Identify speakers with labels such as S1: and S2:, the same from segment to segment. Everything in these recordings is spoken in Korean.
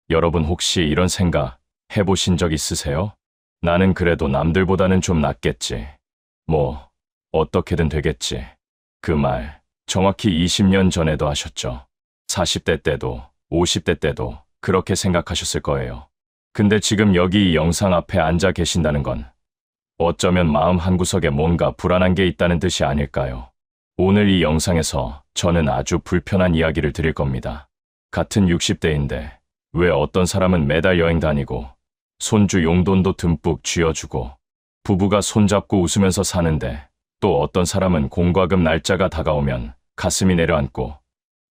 S1: 여러분 혹시 이런 생각 해보신 적 있으세요? 나는 그래도 남들보다는 좀 낫겠지. 뭐, 어떻게든 되겠지. 그 말, 정확히 20년 전에도 하셨죠. 40대 때도, 50대 때도 그렇게 생각하셨을 거예요. 근데 지금 여기 이 영상 앞에 앉아 계신다는 건 어쩌면 마음 한구석에 뭔가 불안한 게 있다는 뜻이 아닐까요? 오늘 이 영상에서 저는 아주 불편한 이야기를 드릴 겁니다. 같은 60대인데 왜 어떤 사람은 매달 여행 다니고 손주 용돈도 듬뿍 쥐어주고 부부가 손잡고 웃으면서 사는데 또 어떤 사람은 공과금 날짜가 다가오면 가슴이 내려앉고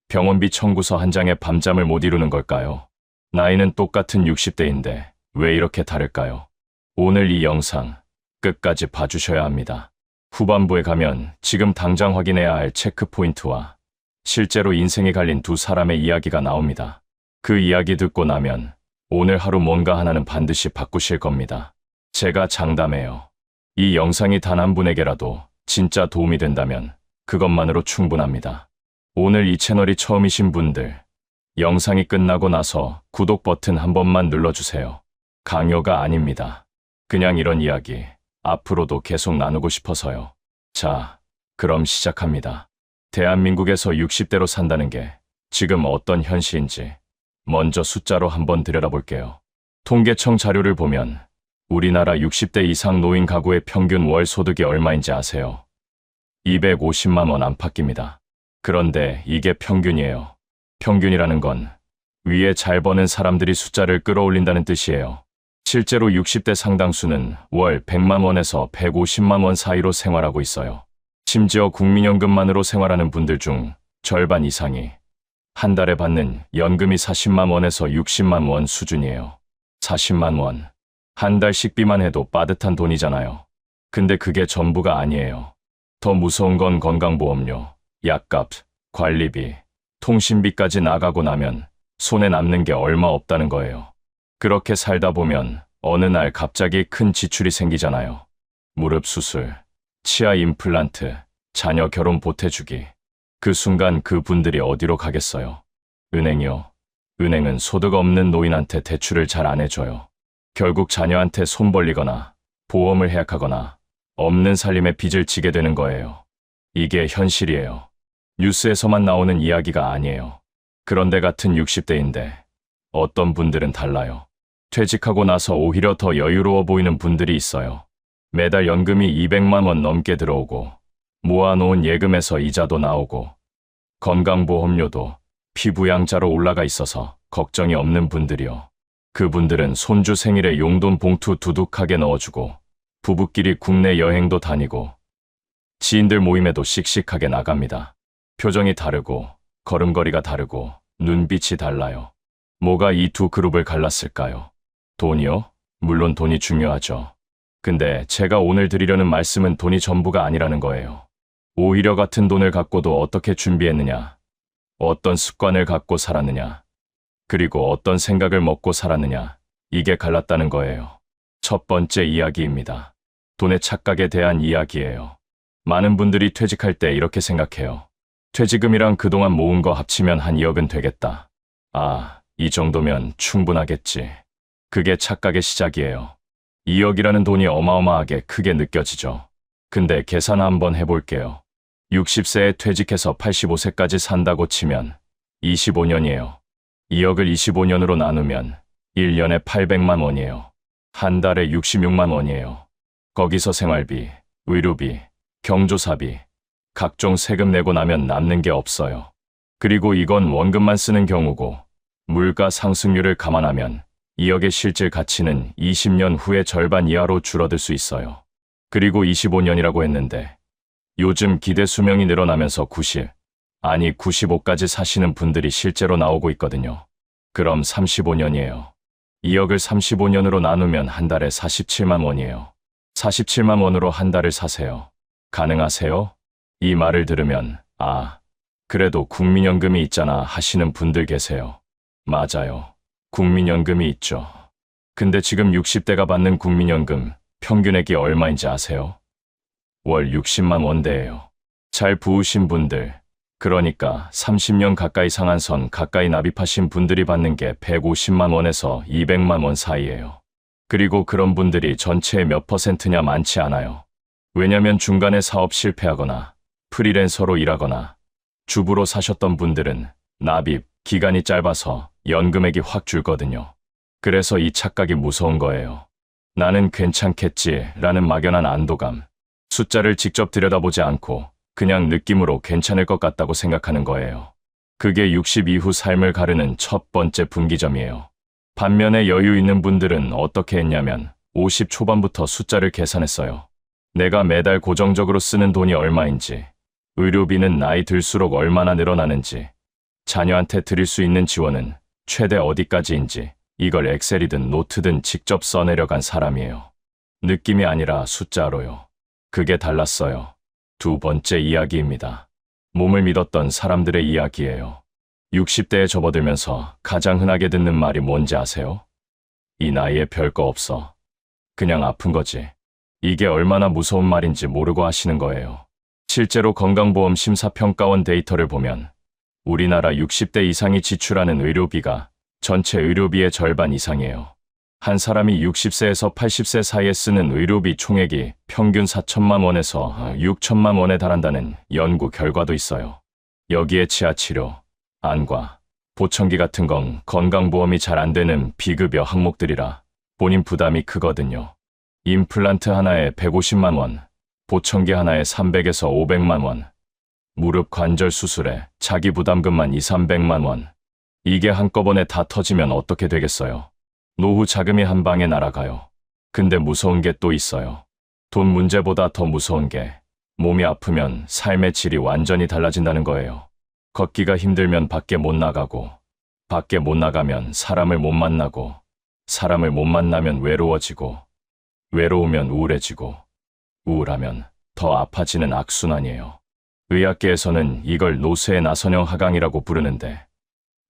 S1: 병원비 청구서 한 장에 밤잠을 못 이루는 걸까요? 나이는 똑같은 60대인데 왜 이렇게 다를까요? 오늘 이 영상 끝까지 봐주셔야 합니다. 후반부에 가면 지금 당장 확인해야 할 체크포인트와 실제로 인생이 갈린 두 사람의 이야기가 나옵니다. 그 이야기 듣고 나면 오늘 하루 뭔가 하나는 반드시 바꾸실 겁니다. 제가 장담해요. 이 영상이 단 한 분에게라도 진짜 도움이 된다면 그것만으로 충분합니다. 오늘 이 채널이 처음이신 분들, 영상이 끝나고 나서 구독 버튼 한 번만 눌러주세요. 강요가 아닙니다. 그냥 이런 이야기 앞으로도 계속 나누고 싶어서요. 자, 그럼 시작합니다. 대한민국에서 60대로 산다는 게 지금 어떤 현실인지 먼저 숫자로 한번 들여다볼게요. 통계청 자료를 보면 우리나라 60대 이상 노인 가구의 평균 월 소득이 얼마인지 아세요? 250만 원 안팎입니다. 그런데 이게 평균이에요. 평균이라는 건 위에 잘 버는 사람들이 숫자를 끌어올린다는 뜻이에요. 실제로 60대 상당수는 월 100만 원에서 150만 원 사이로 생활하고 있어요. 심지어 국민연금만으로 생활하는 분들 중 절반 이상이 한 달에 받는 연금이 40만 원에서 60만 원 수준이에요. 40만 원. 한 달 식비만 해도 빠듯한 돈이잖아요. 근데 그게 전부가 아니에요. 더 무서운 건 건강보험료, 약값, 관리비, 통신비까지 나가고 나면 손에 남는 게 얼마 없다는 거예요. 그렇게 살다 보면 어느 날 갑자기 큰 지출이 생기잖아요. 무릎 수술, 치아 임플란트, 자녀 결혼 보태주기. 그 순간 그 분들이 어디로 가겠어요? 은행이요. 은행은 소득 없는 노인한테 대출을 잘 안 해줘요. 결국 자녀한테 손 벌리거나 보험을 해약하거나 없는 살림에 빚을 지게 되는 거예요. 이게 현실이에요. 뉴스에서만 나오는 이야기가 아니에요. 그런데 같은 60대인데 어떤 분들은 달라요. 퇴직하고 나서 오히려 더 여유로워 보이는 분들이 있어요. 매달 연금이 200만 원 넘게 들어오고 모아놓은 예금에서 이자도 나오고 건강보험료도 피부양자로 올라가 있어서 걱정이 없는 분들이요. 그분들은 손주 생일에 용돈 봉투 두둑하게 넣어주고 부부끼리 국내 여행도 다니고 지인들 모임에도 씩씩하게 나갑니다. 표정이 다르고 걸음걸이가 다르고 눈빛이 달라요. 뭐가 이 두 그룹을 갈랐을까요? 돈이요? 물론 돈이 중요하죠. 근데 제가 오늘 드리려는 말씀은 돈이 전부가 아니라는 거예요. 오히려 같은 돈을 갖고도 어떻게 준비했느냐, 어떤 습관을 갖고 살았느냐, 그리고 어떤 생각을 먹고 살았느냐, 이게 갈랐다는 거예요. 첫 번째 이야기입니다. 돈의 착각에 대한 이야기예요. 많은 분들이 퇴직할 때 이렇게 생각해요. 퇴직금이랑 그동안 모은 거 합치면 한 2억은 되겠다. 아, 이 정도면 충분하겠지. 그게 착각의 시작이에요. 2억이라는 돈이 어마어마하게 크게 느껴지죠. 근데 계산 한번 해볼게요. 60세에 퇴직해서 85세까지 산다고 치면 25년이에요. 2억을 25년으로 나누면 1년에 800만 원이에요. 한 달에 66만 원이에요. 거기서 생활비, 의료비, 경조사비, 각종 세금 내고 나면 남는 게 없어요. 그리고 이건 원금만 쓰는 경우고 물가 상승률을 감안하면 2억의 실질 가치는 20년 후에 절반 이하로 줄어들 수 있어요. 그리고 25년이라고 했는데 요즘 기대 수명이 늘어나면서 90, 아니 95까지 사시는 분들이 실제로 나오고 있거든요. 그럼 35년이에요. 2억을 35년으로 나누면 한 달에 47만 원이에요. 47만 원으로 한 달을 사세요. 가능하세요? 이 말을 들으면 아, 그래도 국민연금이 있잖아 하시는 분들 계세요. 맞아요. 국민연금이 있죠. 근데 지금 60대가 받는 국민연금 평균액이 얼마인지 아세요? 월 60만 원대예요. 잘 부으신 분들, 그러니까 30년 가까이 상한선 가까이 납입하신 분들이 받는 게 150만 원에서 200만 원 사이예요. 그리고 그런 분들이 전체의 몇 퍼센트냐 많지 않아요. 왜냐면 중간에 사업 실패하거나 프리랜서로 일하거나 주부로 사셨던 분들은 납입 기간이 짧아서 연금액이 확 줄거든요. 그래서 이 착각이 무서운 거예요. 나는 괜찮겠지라는 막연한 안도감. 숫자를 직접 들여다보지 않고 그냥 느낌으로 괜찮을 것 같다고 생각하는 거예요. 그게 60 이후 삶을 가르는 첫 번째 분기점이에요. 반면에 여유 있는 분들은 어떻게 했냐면 50 초반부터 숫자를 계산했어요. 내가 매달 고정적으로 쓰는 돈이 얼마인지, 의료비는 나이 들수록 얼마나 늘어나는지, 자녀한테 드릴 수 있는 지원은 최대 어디까지인지 이걸 엑셀이든 노트든 직접 써내려간 사람이에요. 느낌이 아니라 숫자로요. 그게 달랐어요. 두 번째 이야기입니다. 몸을 믿었던 사람들의 이야기예요. 60대에 접어들면서 가장 흔하게 듣는 말이 뭔지 아세요? 이 나이에 별거 없어. 그냥 아픈 거지. 이게 얼마나 무서운 말인지 모르고 하시는 거예요. 실제로 건강보험 심사평가원 데이터를 보면 우리나라 60대 이상이 지출하는 의료비가 전체 의료비의 절반 이상이에요. 한 사람이 60세에서 80세 사이에 쓰는 의료비 총액이 평균 4천만 원에서 6천만 원에 달한다는 연구 결과도 있어요. 여기에 치아치료, 안과, 보청기 같은 건 건강보험이 잘 안 되는 비급여 항목들이라 본인 부담이 크거든요. 임플란트 하나에 150만 원, 보청기 하나에 300에서 500만 원, 무릎 관절 수술에 자기 부담금만 2, 300만 원. 이게 한꺼번에 다 터지면 어떻게 되겠어요? 노후 자금이 한 방에 날아가요. 근데 무서운 게 또 있어요. 돈 문제보다 더 무서운 게 몸이 아프면 삶의 질이 완전히 달라진다는 거예요. 걷기가 힘들면 밖에 못 나가고, 밖에 못 나가면 사람을 못 만나고, 사람을 못 만나면 외로워지고, 외로우면 우울해지고, 우울하면 더 아파지는 악순환이에요. 의학계에서는 이걸 노쇠의 나선형 하강이라고 부르는데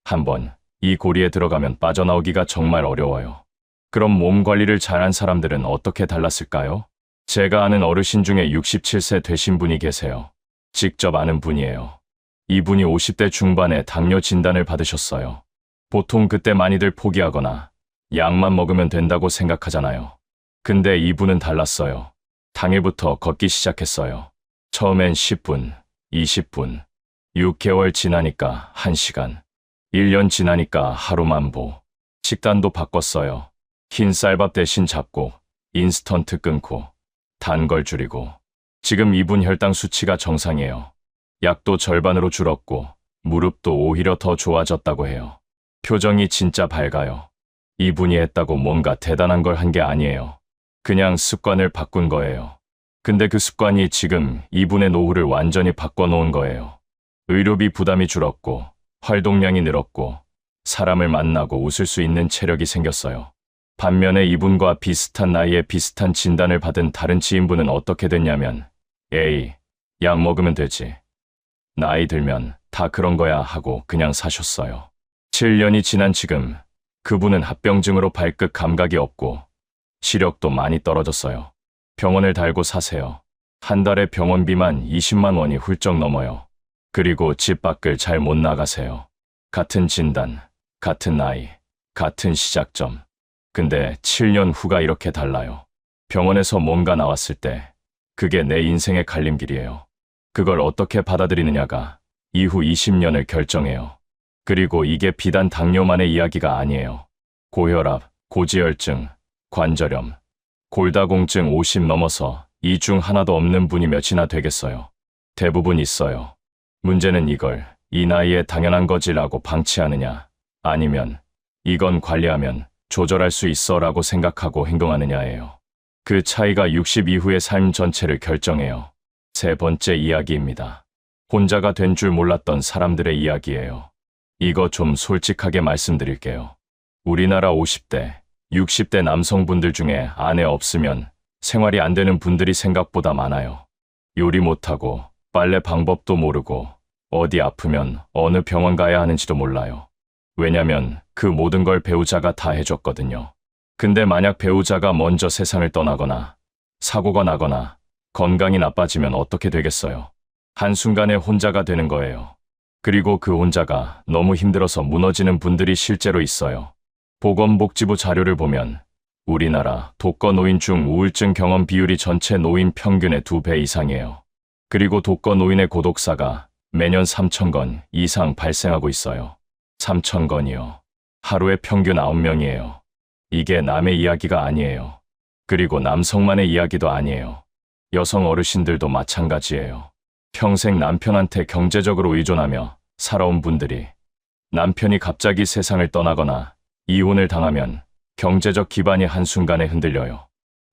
S1: 한번 이 고리에 들어가면 빠져나오기가 정말 어려워요. 그럼 몸 관리를 잘한 사람들은 어떻게 달랐을까요? 제가 아는 어르신 중에 67세 되신 분이 계세요. 직접 아는 분이에요. 이분이 50대 중반에 당뇨 진단을 받으셨어요. 보통 그때 많이들 포기하거나 약만 먹으면 된다고 생각하잖아요. 근데 이분은 달랐어요. 당일부터 걷기 시작했어요. 처음엔 10분, 20분, 6개월 지나니까 1시간, 1년 지나니까 하루 만보. 식단도 바꿨어요. 흰 쌀밥 대신 잡고, 인스턴트 끊고, 단 걸 줄이고. 지금 이분 혈당 수치가 정상이에요. 약도 절반으로 줄었고, 무릎도 오히려 더 좋아졌다고 해요. 표정이 진짜 밝아요. 이분이 했다고 뭔가 대단한 걸 한 게 아니에요. 그냥 습관을 바꾼 거예요. 근데 그 습관이 지금 이분의 노후를 완전히 바꿔놓은 거예요. 의료비 부담이 줄었고, 활동량이 늘었고, 사람을 만나고 웃을 수 있는 체력이 생겼어요. 반면에 이분과 비슷한 나이에 비슷한 진단을 받은 다른 지인분은 어떻게 됐냐면, 에이, 약 먹으면 되지. 나이 들면 다 그런 거야 하고 그냥 사셨어요. 7년이 지난 지금, 그분은 합병증으로 발끝 감각이 없고, 시력도 많이 떨어졌어요. 병원을 달고 사세요. 한 달에 병원비만 20만 원이 훌쩍 넘어요. 그리고 집 밖을 잘 못 나가세요. 같은 진단, 같은 나이, 같은 시작점. 근데 7년 후가 이렇게 달라요. 병원에서 뭔가 나왔을 때 그게 내 인생의 갈림길이에요. 그걸 어떻게 받아들이느냐가 이후 20년을 결정해요. 그리고 이게 비단 당뇨만의 이야기가 아니에요. 고혈압, 고지혈증, 관절염, 골다공증 50 넘어서 이 중 하나도 없는 분이 몇이나 되겠어요. 대부분 있어요. 문제는 이걸 이 나이에 당연한 거지라고 방치하느냐, 아니면 이건 관리하면 조절할 수 있어라고 생각하고 행동하느냐예요. 그 차이가 60 이후의 삶 전체를 결정해요. 세 번째 이야기입니다. 혼자가 된 줄 몰랐던 사람들의 이야기예요. 이거 좀 솔직하게 말씀드릴게요. 우리나라 50대, 60대 남성분들 중에 아내 없으면 생활이 안 되는 분들이 생각보다 많아요. 요리 못하고, 빨래 방법도 모르고, 어디 아프면 어느 병원 가야 하는지도 몰라요. 왜냐면 그 모든 걸 배우자가 다 해줬거든요. 근데 만약 배우자가 먼저 세상을 떠나거나, 사고가 나거나, 건강이 나빠지면 어떻게 되겠어요? 한순간에 혼자가 되는 거예요. 그리고 그 혼자가 너무 힘들어서 무너지는 분들이 실제로 있어요. 보건복지부 자료를 보면 우리나라 독거노인 중 우울증 경험 비율이 전체 노인 평균의 2배 이상이에요. 그리고 독거노인의 고독사가 매년 3,000건 이상 발생하고 있어요. 3,000건이요. 하루에 평균 9명이에요. 이게 남의 이야기가 아니에요. 그리고 남성만의 이야기도 아니에요. 여성 어르신들도 마찬가지예요. 평생 남편한테 경제적으로 의존하며 살아온 분들이 남편이 갑자기 세상을 떠나거나 이혼을 당하면 경제적 기반이 한순간에 흔들려요.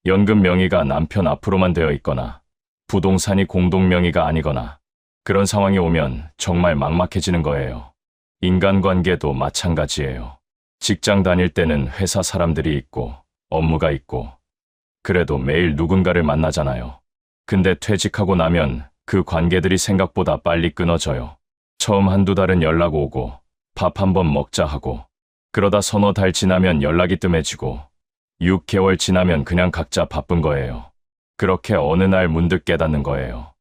S1: 연금 명의가 남편 앞으로만 되어 있거나 부동산이 공동 명의가 아니거나 그런 상황이 오면 정말 막막해지는 거예요. 인간관계도 마찬가지예요. 직장 다닐 때는 회사 사람들이 있고 업무가 있고 그래도 매일 누군가를 만나잖아요. 근데 퇴직하고 나면 그 관계들이 생각보다 빨리 끊어져요. 처음 한두 달은 연락 오고 밥 한번 먹자 하고 그러다 서너 달 지나면 연락이 뜸해지고 6개월 지나면 그냥 각자 바쁜 거예요. 그렇게 어느 날 문득 깨닫는 거예요.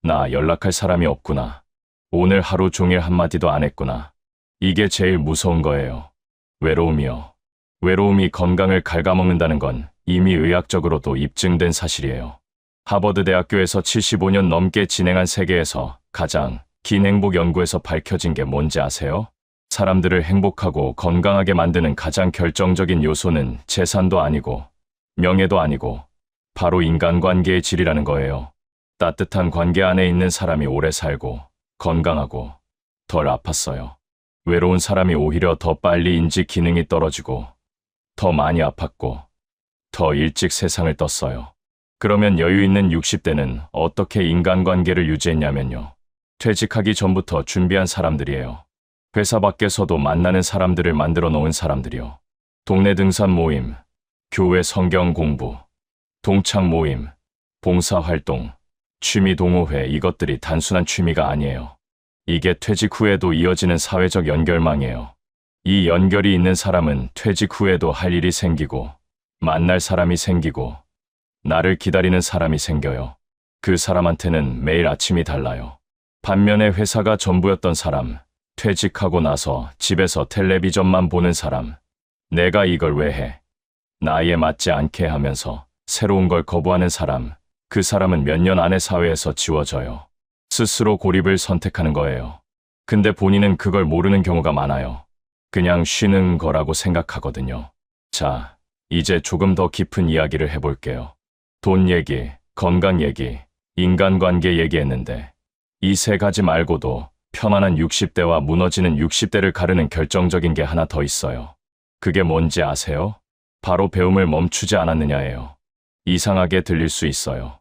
S1: 나 연락할 사람이 없구나. 오늘 하루 종일 한마디도 안 했구나. 이게 제일 무서운 거예요. 외로움이요. 외로움이 건강을 갉아먹는다는 건 이미 의학적으로도 입증된 사실이에요. 하버드 대학교에서 75년 넘게 진행한 세계에서 가장 긴 행복 연구에서 밝혀진 게 뭔지 아세요? 사람들을 행복하고 건강하게 만드는 가장 결정적인 요소는 재산도 아니고 명예도 아니고 바로 인간관계의 질이라는 거예요. 따뜻한 관계 안에 있는 사람이 오래 살고 건강하고 덜 아팠어요. 외로운 사람이 오히려 더 빨리 인지 기능이 떨어지고 더 많이 아팠고 더 일찍 세상을 떴어요. 그러면 여유 있는 60대는 어떻게 인간관계를 유지했냐면요. 퇴직하기 전부터 준비한 사람들이에요. 회사 밖에서도 만나는 사람들을 만들어 놓은 사람들이요. 동네 등산 모임, 교회 성경 공부, 동창 모임, 봉사활동, 취미 동호회 이것들이 단순한 취미가 아니에요. 이게 퇴직 후에도 이어지는 사회적 연결망이에요. 이 연결이 있는 사람은 퇴직 후에도 할 일이 생기고 만날 사람이 생기고 나를 기다리는 사람이 생겨요. 그 사람한테는 매일 아침이 달라요. 반면에 회사가 전부였던 사람, 퇴직하고 나서 집에서 텔레비전만 보는 사람, 내가 이걸 왜 해? 나이에 맞지 않게 하면서 새로운 걸 거부하는 사람, 그 사람은 몇 년 안에 사회에서 지워져요. 스스로 고립을 선택하는 거예요. 근데 본인은 그걸 모르는 경우가 많아요. 그냥 쉬는 거라고 생각하거든요. 자, 이제 조금 더 깊은 이야기를 해볼게요. 돈 얘기, 건강 얘기, 인간관계 얘기했는데 이 세 가지 말고도 편안한 60대와 무너지는 60대를 가르는 결정적인 게 하나 더 있어요. 그게 뭔지 아세요? 바로 배움을 멈추지 않았느냐예요. 이상하게 들릴 수 있어요.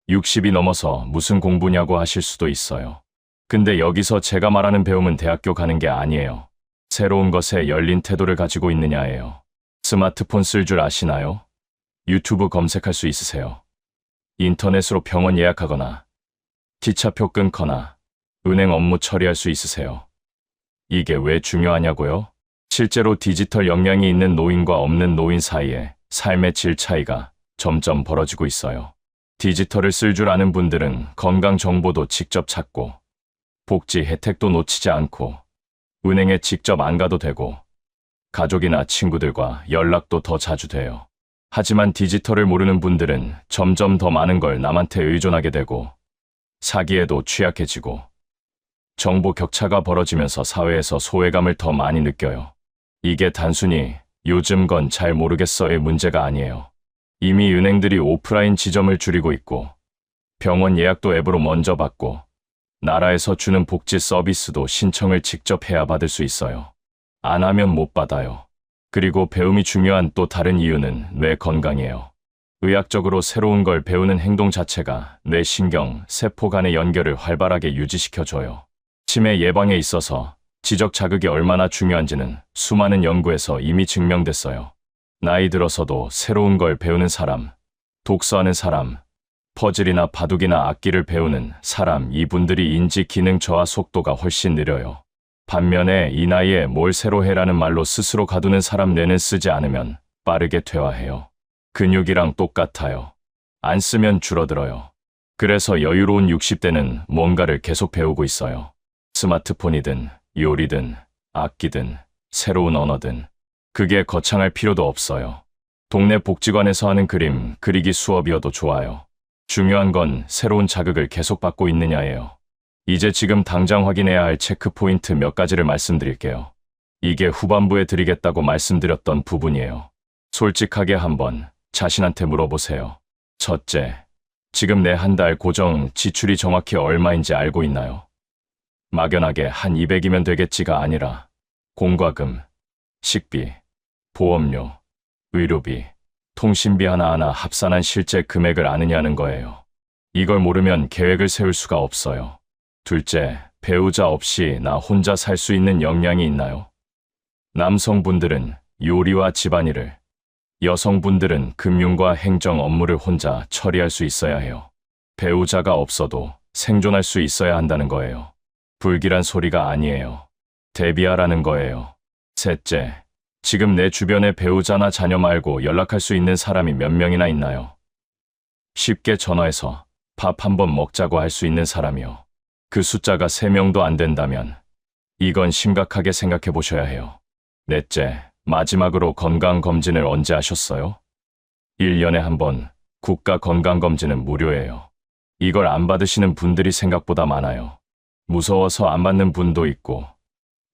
S1: 60이 넘어서 무슨 공부냐고 하실 수도 있어요. 근데 여기서 제가 말하는 배움은 대학교 가는 게 아니에요. 새로운 것에 열린 태도를 가지고 있느냐예요. 스마트폰 쓸 줄 아시나요? 유튜브 검색할 수 있으세요? 인터넷으로 병원 예약하거나 기차표 끊거나 은행 업무 처리할 수 있으세요? 이게 왜 중요하냐고요? 실제로 디지털 역량이 있는 노인과 없는 노인 사이에 삶의 질 차이가 점점 벌어지고 있어요. 디지털을 쓸 줄 아는 분들은 건강 정보도 직접 찾고 복지 혜택도 놓치지 않고 은행에 직접 안 가도 되고 가족이나 친구들과 연락도 더 자주 돼요. 하지만 디지털을 모르는 분들은 점점 더 많은 걸 남한테 의존하게 되고 사기에도 취약해지고 정보 격차가 벌어지면서 사회에서 소외감을 더 많이 느껴요. 이게 단순히 요즘 건 잘 모르겠어의 문제가 아니에요. 이미 은행들이 오프라인 지점을 줄이고 있고 병원 예약도 앱으로 먼저 받고 나라에서 주는 복지 서비스도 신청을 직접 해야 받을 수 있어요. 안 하면 못 받아요. 그리고 배움이 중요한 또 다른 이유는 뇌 건강이에요. 의학적으로 새로운 걸 배우는 행동 자체가 뇌 신경, 세포 간의 연결을 활발하게 유지시켜줘요. 치매 예방에 있어서 지적 자극이 얼마나 중요한지는 수많은 연구에서 이미 증명됐어요. 나이 들어서도 새로운 걸 배우는 사람, 독서하는 사람, 퍼즐이나 바둑이나 악기를 배우는 사람, 이분들이 인지 기능 저하 속도가 훨씬 느려요. 반면에 이 나이에 뭘 새로 해라는 말로 스스로 가두는 사람 뇌는 쓰지 않으면 빠르게 퇴화해요. 근육이랑 똑같아요. 안 쓰면 줄어들어요. 그래서 여유로운 60대는 뭔가를 계속 배우고 있어요. 스마트폰이든 요리든 악기든 새로운 언어든 그게 거창할 필요도 없어요. 동네 복지관에서 하는 그림 그리기 수업이어도 좋아요. 중요한 건 새로운 자극을 계속 받고 있느냐예요. 이제 지금 당장 확인해야 할 체크포인트 몇 가지를 말씀드릴게요. 이게 후반부에 드리겠다고 말씀드렸던 부분이에요. 솔직하게 한번 자신한테 물어보세요. 첫째, 지금 내 한 달 고정 지출이 정확히 얼마인지 알고 있나요? 막연하게 한 200이면 되겠지가 아니라 공과금, 식비, 보험료, 의료비, 통신비 하나하나 합산한 실제 금액을 아느냐는 거예요. 이걸 모르면 계획을 세울 수가 없어요. 둘째, 배우자 없이 나 혼자 살 수 있는 역량이 있나요? 남성분들은 요리와 집안일을, 여성분들은 금융과 행정 업무를 혼자 처리할 수 있어야 해요. 배우자가 없어도 생존할 수 있어야 한다는 거예요. 불길한 소리가 아니에요. 대비하라는 거예요. 셋째, 지금 내 주변에 배우자나 자녀 말고 연락할 수 있는 사람이 몇 명이나 있나요? 쉽게 전화해서 밥 한번 먹자고 할 수 있는 사람이요. 그 숫자가 3명도 안 된다면 이건 심각하게 생각해 보셔야 해요. 넷째, 마지막으로 건강검진을 언제 하셨어요? 1년에 한 번 국가 건강검진은 무료예요. 이걸 안 받으시는 분들이 생각보다 많아요. 무서워서 안 받는 분도 있고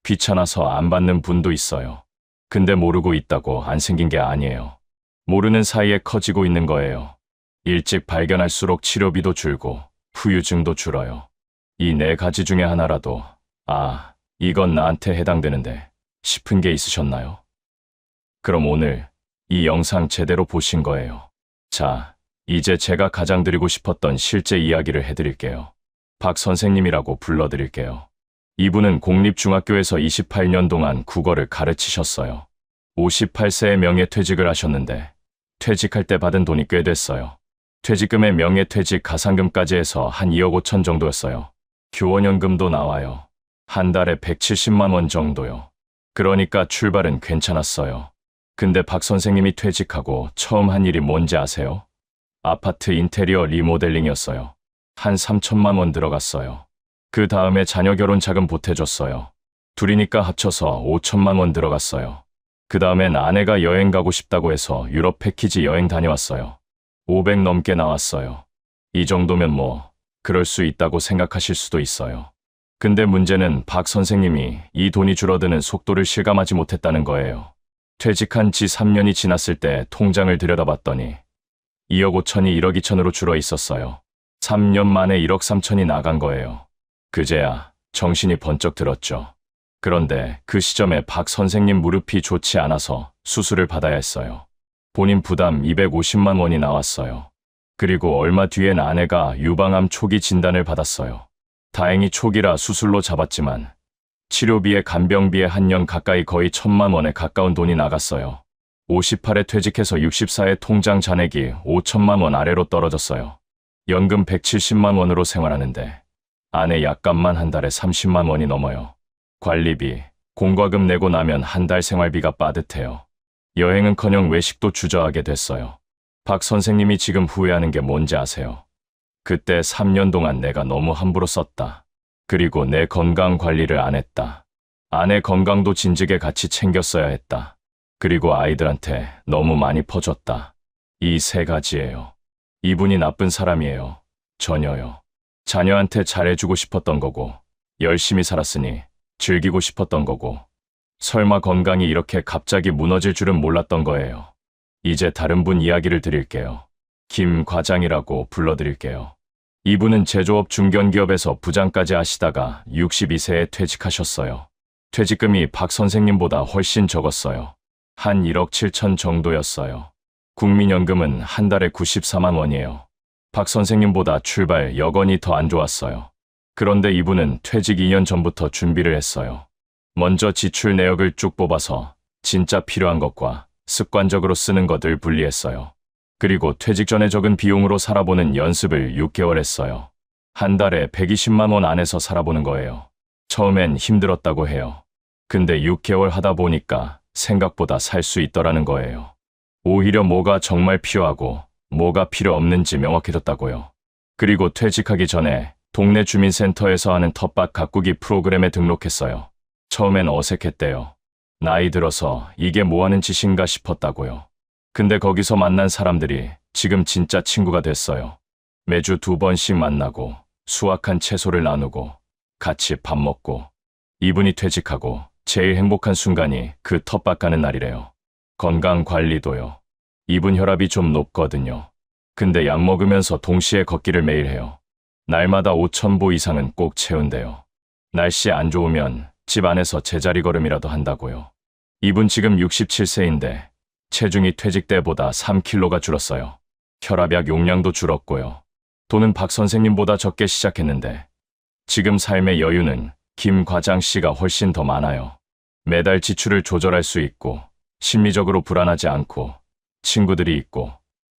S1: 귀찮아서 안 받는 분도 있어요. 근데 모르고 있다고 안 생긴 게 아니에요. 모르는 사이에 커지고 있는 거예요. 일찍 발견할수록 치료비도 줄고 후유증도 줄어요. 이 4가지 중에 하나라도 이건 나한테 해당되는데 싶은 게 있으셨나요? 그럼 오늘 이 영상 제대로 보신 거예요. 자, 이제 제가 가장 드리고 싶었던 실제 이야기를 해드릴게요. 박 선생님이라고 불러드릴게요. 이분은 공립중학교에서 28년 동안 국어를 가르치셨어요. 58세에 명예퇴직을 하셨는데 퇴직할 때 받은 돈이 꽤 됐어요. 퇴직금에 명예퇴직 가상금까지 해서 한 2억 5천 정도였어요. 교원연금도 나와요. 한 달에 170만 원 정도요. 그러니까 출발은 괜찮았어요. 근데 박 선생님이 퇴직하고 처음 한 일이 뭔지 아세요? 아파트 인테리어 리모델링이었어요. 한 3천만 원 들어갔어요. 그 다음에 자녀 결혼 자금 보태줬어요. 둘이니까 합쳐서 5천만 원 들어갔어요. 그 다음엔 아내가 여행 가고 싶다고 해서 유럽 패키지 여행 다녀왔어요. 500 넘게 나왔어요. 이 정도면 그럴 수 있다고 생각하실 수도 있어요. 근데 문제는 박 선생님이 이 돈이 줄어드는 속도를 실감하지 못했다는 거예요. 퇴직한 지 3년이 지났을 때 통장을 들여다봤더니 2억 5천이 1억 2천으로 줄어 있었어요. 3년 만에 1억 3천이 나간 거예요. 그제야 정신이 번쩍 들었죠. 그런데 그 시점에 박 선생님 무릎이 좋지 않아서 수술을 받아야 했어요. 본인 부담 250만 원이 나왔어요. 그리고 얼마 뒤엔 아내가 유방암 초기 진단을 받았어요. 다행히 초기라 수술로 잡았지만 치료비에 간병비에 한 년 가까이 거의 1,000만 원에 가까운 돈이 나갔어요. 58에 퇴직해서 64에 통장 잔액이 5천만 원 아래로 떨어졌어요. 연금 170만 원으로 생활하는데 아내 약값만 한 달에 30만 원이 넘어요. 관리비, 공과금 내고 나면 한 달 생활비가 빠듯해요. 여행은커녕 외식도 주저하게 됐어요. 박 선생님이 지금 후회하는 게 뭔지 아세요? 그때 3년 동안 내가 너무 함부로 썼다. 그리고 내 건강 관리를 안 했다. 아내 건강도 진즉에 같이 챙겼어야 했다. 그리고 아이들한테 너무 많이 퍼줬다. 이 3가지예요. 이분이 나쁜 사람이에요. 전혀요. 자녀한테 잘해주고 싶었던 거고, 열심히 살았으니 즐기고 싶었던 거고, 설마 건강이 이렇게 갑자기 무너질 줄은 몰랐던 거예요. 이제 다른 분 이야기를 드릴게요. 김 과장이라고 불러드릴게요. 이분은 제조업 중견기업에서 부장까지 하시다가 62세에 퇴직하셨어요. 퇴직금이 박 선생님보다 훨씬 적었어요. 한 1억 7천 정도였어요. 국민연금은 한 달에 94만 원이에요. 박 선생님보다 출발 여건이 더 안 좋았어요. 그런데 이분은 퇴직 2년 전부터 준비를 했어요. 먼저 지출 내역을 쭉 뽑아서 진짜 필요한 것과 습관적으로 쓰는 것을 분리했어요. 그리고 퇴직 전에 적은 비용으로 살아보는 연습을 6개월 했어요. 한 달에 120만 원 안에서 살아보는 거예요. 처음엔 힘들었다고 해요. 근데 6개월 하다 보니까 생각보다 살 수 있더라는 거예요. 오히려 뭐가 정말 필요하고 뭐가 필요 없는지 명확해졌다고요. 그리고 퇴직하기 전에 동네 주민센터에서 하는 텃밭 가꾸기 프로그램에 등록했어요. 처음엔 어색했대요. 나이 들어서 이게 뭐 하는 짓인가 싶었다고요. 근데 거기서 만난 사람들이 지금 진짜 친구가 됐어요. 매주 2번씩 만나고 수확한 채소를 나누고 같이 밥 먹고, 이분이 퇴직하고 제일 행복한 순간이 그 텃밭 가는 날이래요. 건강 관리도요. 이분 혈압이 좀 높거든요. 근데 약 먹으면서 동시에 걷기를 매일 해요. 날마다 5,000보 이상은 꼭 채운대요. 날씨 안 좋으면 집 안에서 제자리 걸음이라도 한다고요. 이분 지금 67세인데 체중이 퇴직 때보다 3kg가 줄었어요. 혈압약 용량도 줄었고요. 돈은 박 선생님보다 적게 시작했는데 지금 삶의 여유는 김 과장 씨가 훨씬 더 많아요. 매달 지출을 조절할 수 있고 심리적으로 불안하지 않고 친구들이 있고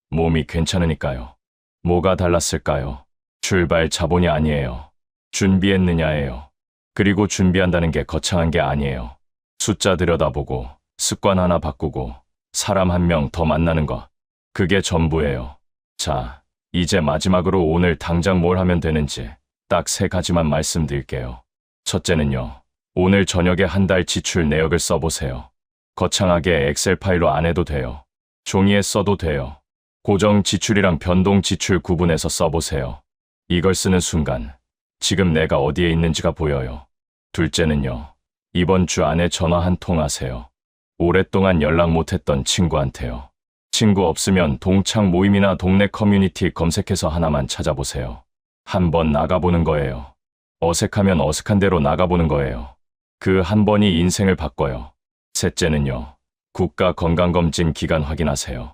S1: 몸이 괜찮으니까요. 뭐가 달랐을까요? 출발 자본이 아니에요. 준비했느냐예요. 그리고 준비한다는 게 거창한 게 아니에요. 숫자 들여다보고 습관 하나 바꾸고 사람 한 명 더 만나는 것. 그게 전부예요. 자, 이제 마지막으로 오늘 당장 뭘 하면 되는지 딱 3가지만 말씀드릴게요. 첫째는요. 오늘 저녁에 한 달 지출 내역을 써보세요. 거창하게 엑셀 파일로 안 해도 돼요. 종이에 써도 돼요. 고정 지출이랑 변동 지출 구분해서 써보세요. 이걸 쓰는 순간 지금 내가 어디에 있는지가 보여요. 둘째는요. 이번 주 안에 전화 한 통 하세요. 오랫동안 연락 못했던 친구한테요. 친구 없으면 동창 모임이나 동네 커뮤니티 검색해서 하나만 찾아보세요. 한번 나가보는 거예요. 어색하면 어색한 대로 나가보는 거예요. 그 한 번이 인생을 바꿔요. 셋째는요. 국가 건강검진 기간 확인하세요.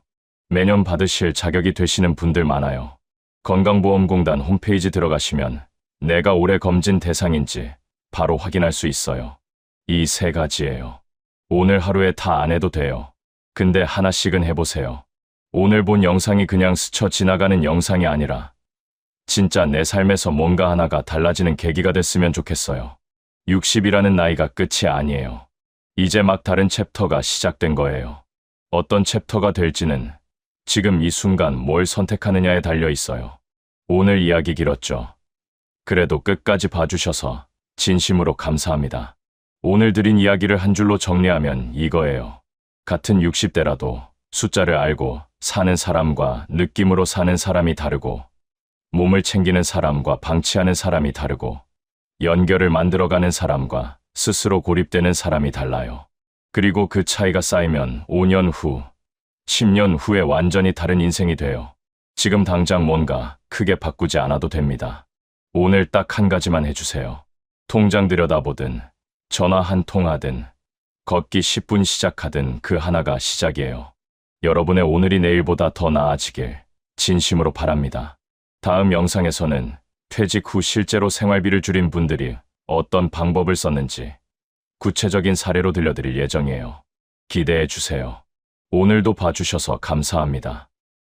S1: 매년 받으실 자격이 되시는 분들 많아요. 건강보험공단 홈페이지 들어가시면 내가 올해 검진 대상인지 바로 확인할 수 있어요. 이 3가지예요. 오늘 하루에 다 안 해도 돼요. 근데 하나씩은 해보세요. 오늘 본 영상이 그냥 스쳐 지나가는 영상이 아니라 진짜 내 삶에서 뭔가 하나가 달라지는 계기가 됐으면 좋겠어요. 60이라는 나이가 끝이 아니에요. 이제 막 다른 챕터가 시작된 거예요. 어떤 챕터가 될지는 지금 이 순간 뭘 선택하느냐에 달려 있어요. 오늘 이야기 길었죠. 그래도 끝까지 봐주셔서 진심으로 감사합니다. 오늘 드린 이야기를 한 줄로 정리하면 이거예요. 같은 60대라도 숫자를 알고 사는 사람과 느낌으로 사는 사람이 다르고, 몸을 챙기는 사람과 방치하는 사람이 다르고, 연결을 만들어가는 사람과 스스로 고립되는 사람이 달라요. 그리고 그 차이가 쌓이면 5년 후, 10년 후에 완전히 다른 인생이 돼요. 지금 당장 뭔가 크게 바꾸지 않아도 됩니다. 오늘 딱 한 가지만 해주세요. 통장 들여다보든, 전화 한 통 하든, 걷기 10분 시작하든 그 하나가 시작이에요. 여러분의 오늘이 내일보다 더 나아지길 진심으로 바랍니다. 다음 영상에서는 퇴직 후 실제로 생활비를 줄인 분들이 어떤 방법을 썼는지 구체적인 사례로 들려드릴 예정이에요. 기대해 주세요. 오늘도 봐주셔서 감사합니다.